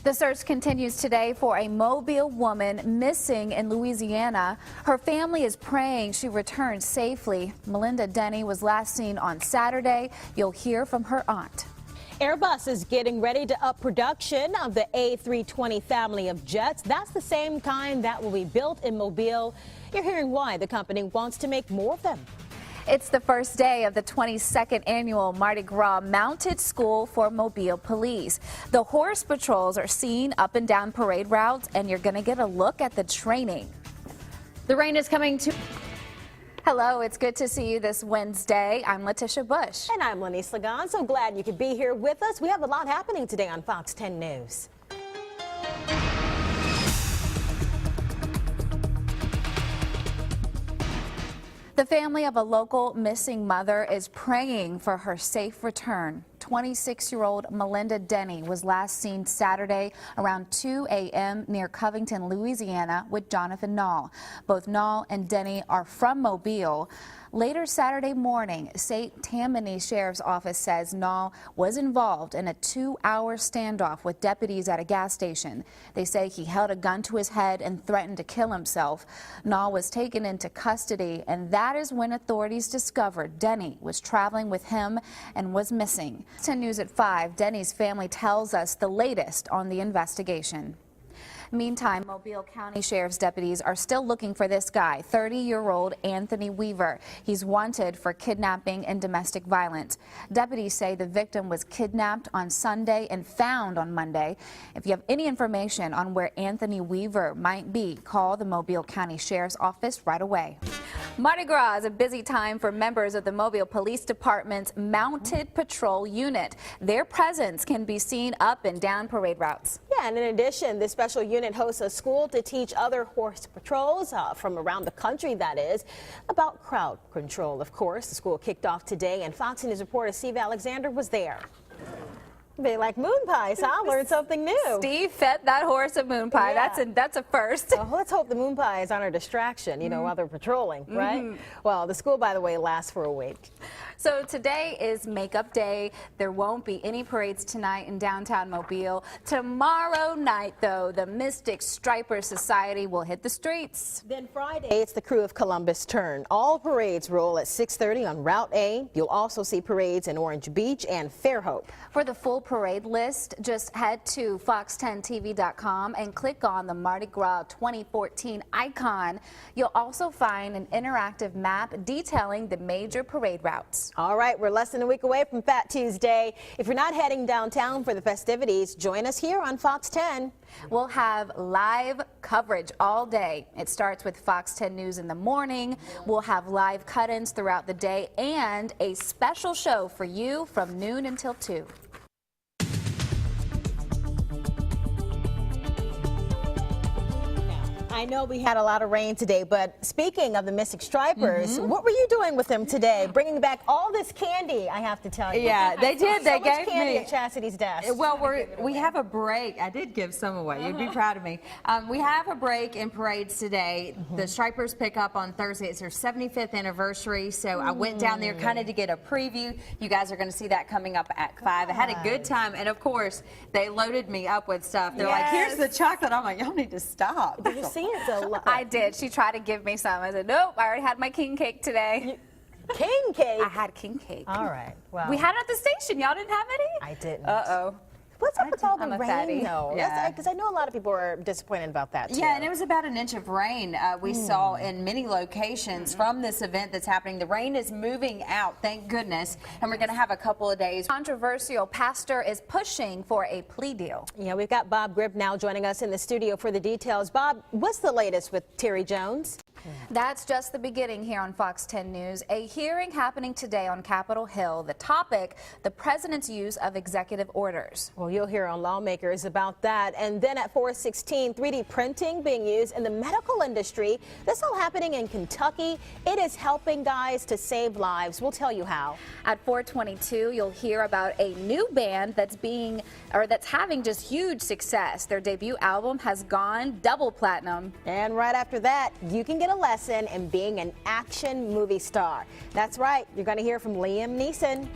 The search continues today for a Mobile woman missing in Louisiana. Her family is praying she returns safely. Melinda Denny was last seen on Saturday. You'll hear from her aunt. Airbus is getting ready to up production of the A320 family of jets. That's the same kind that will be built in Mobile. You're hearing why the company wants to make more of them. It's the first day of the 22nd annual Mardi Gras Mounted School for Mobile Police. The horse patrols are seen up and down parade routes, and you're going to get a look at the training. The rain is coming to... Hello, it's good to see you this Wednesday. I'm Letitia Bush. And I'm Lenise Lagan. So glad you could be here with us. We have a lot happening today on Fox 10 News. The family of a local missing mother is praying for her safe return. 26-year-old Melinda Denny was last seen Saturday around 2 a.m. near Covington, Louisiana with Jonathan Nall. Both Nall and Denny are from Mobile. Later Saturday morning, St. Tammany Sheriff's Office says Nall was involved in a 2-hour standoff with deputies at a gas station. They say he held a gun to his head and threatened to kill himself. Nall was taken into custody, and that is when authorities discovered Denny was traveling with him and was missing. 10 News at 5, Denny's family tells us the latest on the investigation. Meantime, Mobile County Sheriff's deputies are still looking for this guy, 30-year-old Anthony Weaver. He's wanted for kidnapping and domestic violence. Deputies say the victim was kidnapped on Sunday and found on Monday. If you have any information on where Anthony Weaver might be, call the Mobile County Sheriff's Office right away. Mardi Gras is a busy time for members of the Mobile Police Department's Mounted Patrol Unit. Their presence can be seen up and down parade routes. Yeah, and in addition, this special unit hosts a school to teach other horse patrols from around the country, that is, about crowd control. Of course, the school kicked off today, and Fox News reporter Steve Alexander was there. They like moon pies, huh? Learned something new. Steve fed that horse a moon pie. Yeah. That's a first. Well, let's hope the moon pies aren't a distraction, you know, while they're patrolling, right? Well, the school, by the way, lasts for a week. So today is makeup day. There won't be any parades tonight in downtown Mobile. Tomorrow night, though, the Mystic Striper Society will hit the streets. Then Friday, it's the Crew of Columbus' turn. All parades roll at 6:30 on Route A. You'll also see parades in Orange Beach and Fairhope. For the full parade list, just head to fox10tv.com and click on the Mardi Gras 2014 icon. You'll also find an interactive map detailing the major parade routes. All right, we're less than a week away from Fat Tuesday. If you're not heading downtown for the festivities, join us here on Fox 10. We'll have live coverage all day. It starts with Fox 10 News in the morning. We'll have live cut-ins throughout the day and a special show for you from noon until 2. I know we had a lot of rain today, but speaking of the Mystic Stripers, what were you doing with them today? Bringing back all this candy, I have to tell you. Yeah, they did. They so much gave candy me at Chastity's desk. Well, we have a break. I did give some away. You'd be proud of me. We have a break in parades today. The Stripers pick up on Thursday. It's their 75th anniversary, so I went down there kind of to get a preview. You guys are going to see that coming up at 5. I had a good time, and of course, they loaded me up with stuff. They're like, "Here's the chocolate." I'm like, "Y'all need to stop." Did you see it? I did. She tried to give me some. I said, nope, I already had my king cake today. King cake? I had king cake. All right. Well, We had it at the station. Y'all didn't have any? I didn't. Uh-oh. What's up with all the I'm a rain, fatty. though? Yeah. Because I know a lot of people are disappointed about that, too. Yeah, and it was about an inch of rain we saw in many locations from this event that's happening. The rain is moving out, thank goodness, and we're going to have a couple of days. Controversial pastor is pushing for a plea deal. Yeah, we've got Bob Grip now joining us in the studio for the details. Bob, what's the latest with Terry Jones? That's just the beginning here on Fox 10 News. A hearing happening today on Capitol Hill. The topic, the president's use of executive orders. Well, you'll hear on lawmakers about that. And then at 4:16, 3D printing being used in the medical industry. This all happening in Kentucky. It is helping guys to save lives. We'll tell you how. At 4:22, you'll hear about a new band that's having just huge success. Their debut album has gone double platinum. And right after that, you can get a lesson in being an action movie star. That's right. You're going to hear from Liam Neeson.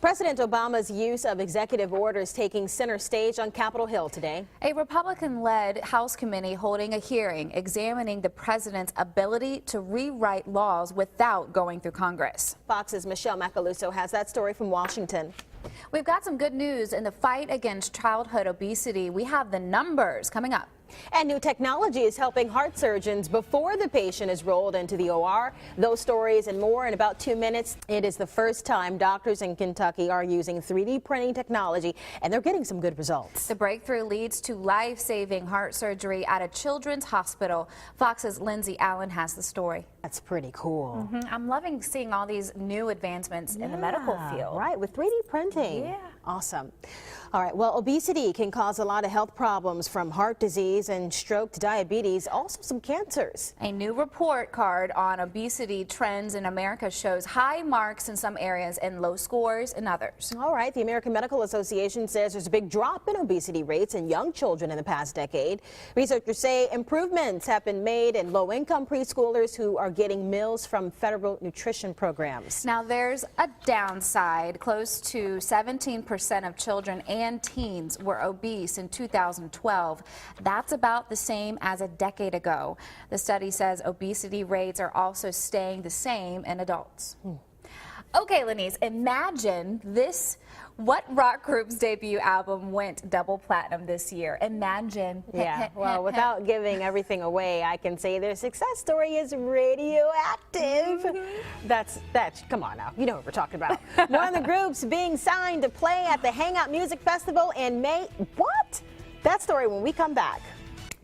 President Obama's use of executive orders taking center stage on Capitol Hill today. A Republican-led House committee holding a hearing examining the president's ability to rewrite laws without going through Congress. Fox's Michelle Macaluso has that story from Washington. We've got some good news in the fight against childhood obesity. We have the numbers coming up. And new technology is helping heart surgeons before the patient is rolled into the OR. Those stories and more in about 2 minutes. It is the first time doctors in Kentucky are using 3D printing technology, and they're getting some good results. The breakthrough leads to life-saving heart surgery at a children's hospital. Fox's Lindsay Allen has the story. That's pretty cool. I'm loving seeing all these new advancements in the medical field. Right, with 3D printing. Yeah. Awesome. All right, well, obesity can cause a lot of health problems, from heart disease and stroke to diabetes, also some cancers. A new report card on obesity trends in America shows high marks in some areas and low scores in others. All right, the American Medical Association says there's a big drop in obesity rates in young children in the past decade. Researchers say improvements have been made in low-income preschoolers who are getting meals from federal nutrition programs. Now there's a downside. Close to 17% of children and teens were obese in 2012. That's about the same as a decade ago. The study says obesity rates are also staying the same in adults. Okay, Lenise, imagine this. What rock group's debut album went double platinum this year? Imagine. Yeah, well, without giving everything away, I can say their success story is radioactive. That's, come on now, you know what we're talking about. One of the groups being signed to play at the Hangout Music Festival in May. What? That story when we come back.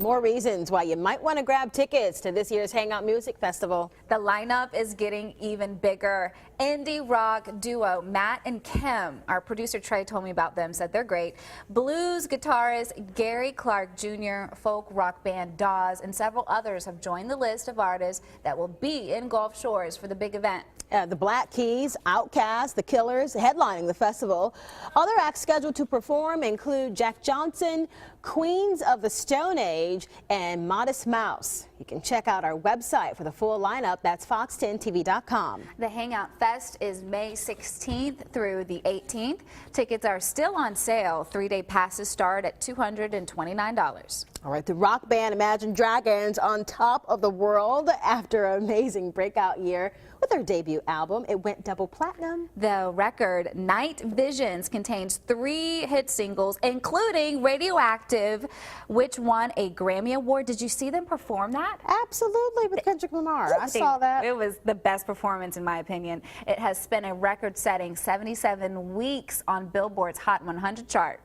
More reasons why you might want to grab tickets to this year's Hangout Music Festival. The lineup is getting even bigger. Indie rock duo Matt and Kim, our producer Trey told me about them, said they're great. Blues guitarist Gary Clark Jr., folk rock band Dawes, and several others have joined the list of artists that will be in Gulf Shores for the big event. The Black Keys, Outkast, The Killers headlining the festival. Other acts scheduled to perform include Jack Johnson, Queens of the Stone Age, and Modest Mouse. You can check out our website for the full lineup. That's fox10tv.com. The Hangout Fest is May 16th through the 18th. Tickets are still on sale. 3-day passes start at $229. All right, the rock band Imagine Dragons on top of the world after an amazing breakout year with their debut album. It went double platinum. The record Night Visions contains 3 hit singles, including Radioactive, which won a Grammy Award. Did you see them perform that? Absolutely, with Kendrick Lamar. I saw that. It was the best performance, in my opinion. It has spent a record-setting 77 weeks on Billboard's Hot 100 chart.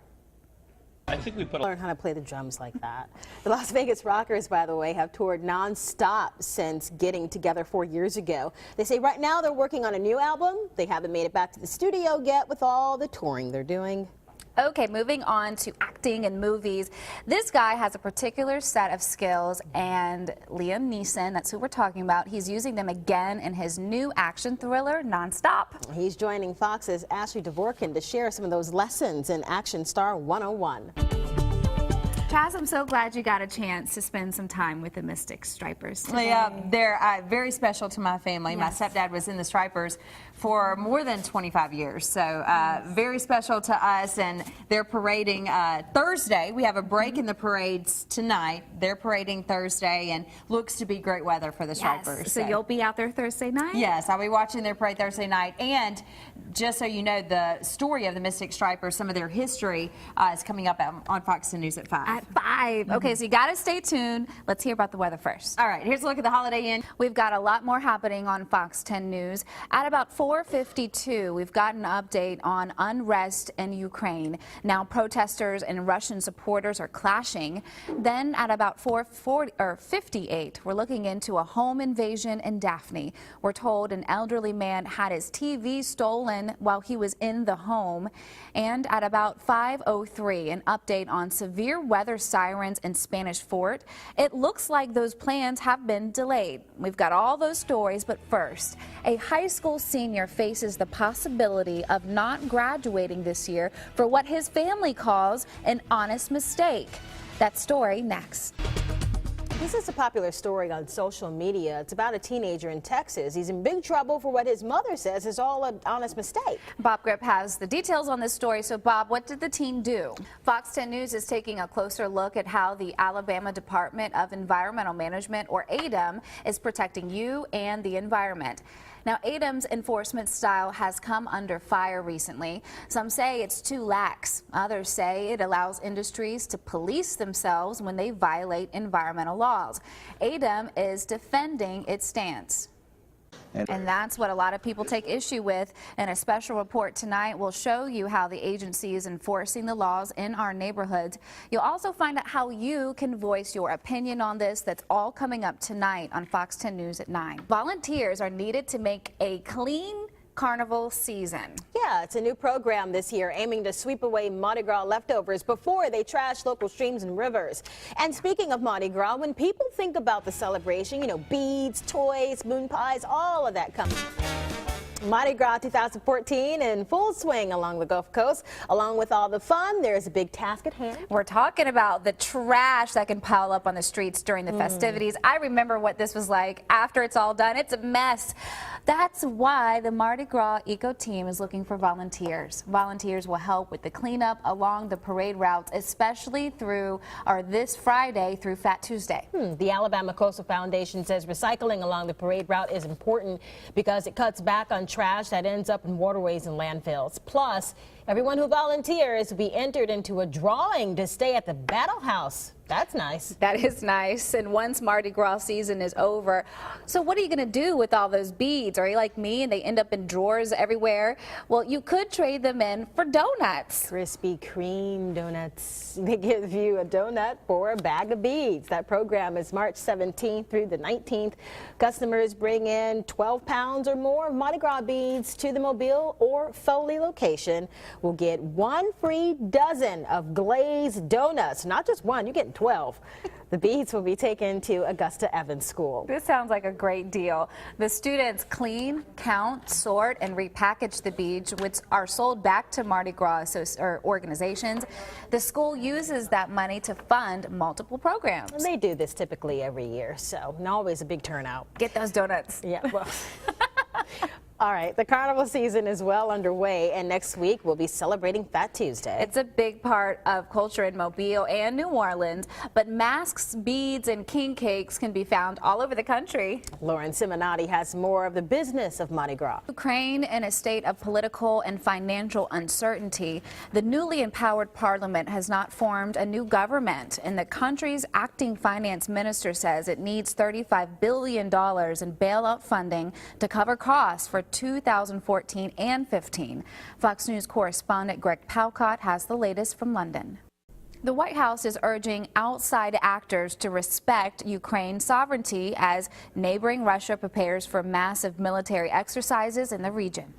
I think we Learn how to play the drums like that. The Las Vegas Rockers, by the way, have toured non-stop since getting together 4 years ago. They say right now they're working on a new album. They haven't made it back to the studio yet with all the touring they're doing. Okay, moving on to acting and movies. This guy has a particular set of skills, and Liam Neeson, that's who we're talking about, he's using them again in his new action thriller, Nonstop. He's joining Fox's Ashley Dvorkin to share some of those lessons in Action Star 101. Chaz, I'm so glad you got a chance to spend some time with the Mystic Stripers today. Yeah, they're very special to my family. Yes. My stepdad was in the Stripers for more than 25 years, so very special to us. And they're parading Thursday. We have a break in the parades tonight. They're parading Thursday, and looks to be great weather for the Stripers. Yes. So you'll be out there Thursday night? Yes, I'll be watching their parade Thursday night. And just so you know, the story of the Mystic Stripers, some of their history, is coming up on Fox 10 News at 5. At 5. Okay, so you got to stay tuned. Let's hear about the weather first. All right, here's a look at the Holiday Inn. We've got a lot more happening on Fox 10 News. At about 4:52, we've got an update on unrest in Ukraine. Now, protesters and Russian supporters are clashing. Then at about 4:58, we're looking into a home invasion in Daphne. We're told an elderly man had his TV stolen while he was in the home. And at about 5:03, an update on severe weather sirens in Spanish Fort. It looks like those plans have been delayed. We've got all those stories, but first, a high school senior faces the possibility of not graduating this year for what his family calls an honest mistake. That story next. This is a popular story on social media. It's about a teenager in Texas. He's in big trouble for what his mother says is all an honest mistake. Bob Grip has the details on this story. So, Bob, what did the teen do? Fox 10 News is taking a closer look at how the Alabama Department of Environmental Management, or ADEM, is protecting you and the environment. Now, ADEM's enforcement style has come under fire recently. Some say it's too lax. Others say it allows industries to police themselves when they violate environmental laws. ADEM is defending its stance. And that's what a lot of people take issue with. And a special report tonight will show you how the agency is enforcing the laws in our neighborhoods. You'll also find out how you can voice your opinion on this. That's all coming up tonight on Fox 10 News at 9. Volunteers are needed to make a clean carnival season. Yeah, it's a new program this year aiming to sweep away Mardi Gras leftovers before they trash local streams and rivers. And speaking of Mardi Gras, when people think about the celebration, you know, beads, toys, moon pies, all of that comes. Mardi Gras 2014 in full swing along the Gulf Coast. Along with all the fun, there's a big task at hand. We're talking about the trash that can pile up on the streets during the festivities. I remember what this was like after it's all done. It's a mess. That's why the Mardi Gras Eco Team is looking for volunteers. Volunteers will help with the cleanup along the parade routes, especially this Friday through Fat Tuesday. The Alabama Coastal Foundation says recycling along the parade route is important because it cuts back on trash that ends up in waterways and landfills. Plus, everyone who volunteers will be entered into a drawing to stay at the Battle House. That's nice. That is nice. And once Mardi Gras season is over, so what are you going to do with all those beads? Are you like me and they end up in drawers everywhere? Well, you could trade them in for donuts. Krispy Kreme donuts. They give you a donut for a bag of beads. That program is March 17th through the 19th. Customers bring in 12 pounds or more of Mardi Gras beads to the Mobile or Foley location will get 1 free dozen of glazed donuts. Not just one, you're getting 12. The beads will be taken to Augusta Evans School. This sounds like a great deal. The students clean, count, sort, and repackage the beads, which are sold back to Mardi Gras organizations. The school uses that money to fund multiple programs. And they do this typically every year, so not always a big turnout. Get those donuts. Yeah, well. All right, the carnival season is well underway, and next week we'll be celebrating Fat Tuesday. It's a big part of culture in Mobile and New Orleans, but masks, beads, and king cakes can be found all over the country. Lauren Simonotti has more of the business of Mardi Gras. Ukraine in a state of political and financial uncertainty. The newly empowered parliament has not formed a new government, and the country's acting finance minister says it needs $35 billion in bailout funding to cover costs for 2014 and 15. Fox News correspondent Greg Palcott has the latest from London. The White House is urging outside actors to respect Ukraine's sovereignty as neighboring Russia prepares for massive military exercises in the region.